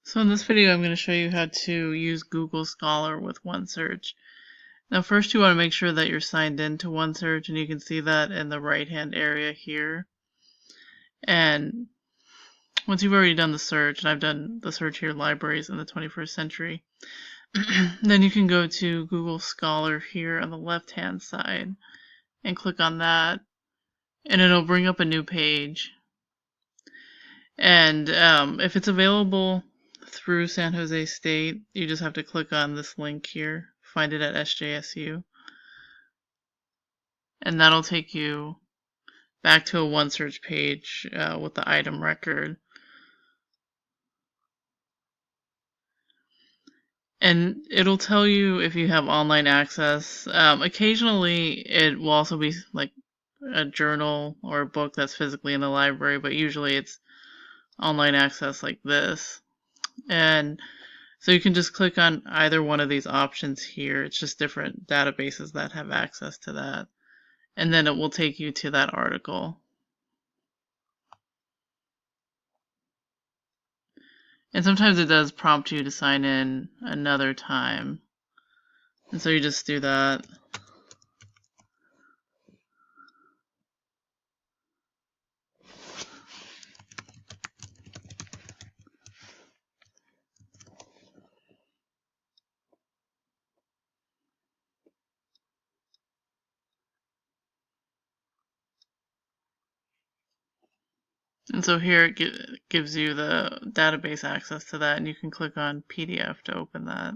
So in this video, I'm going to show you how to use Google Scholar with OneSearch. Now first you want to make sure that you're signed in to OneSearch, and you can see that in the right hand area here. And once you've already done the search, and I've done the search here, libraries in the 21st century, then you can go to Google Scholar here on the left hand side and click on that, and it'll bring up a new page. And if it's available through San Jose State, you just have to click on this link here, find it at SJSU, and that'll take you back to a OneSearch page with the item record. And it'll tell you if you have online access. Occasionally it will also be like a journal or a book that's physically in the library, but usually it's online access like this. And so you can just click on either one of these options here. It's just different databases that have access to that. And then it will take you to that article. And sometimes it does prompt you to sign in another time. And so you just do that. And so here it gives you the database access to that, and you can click on PDF to open that.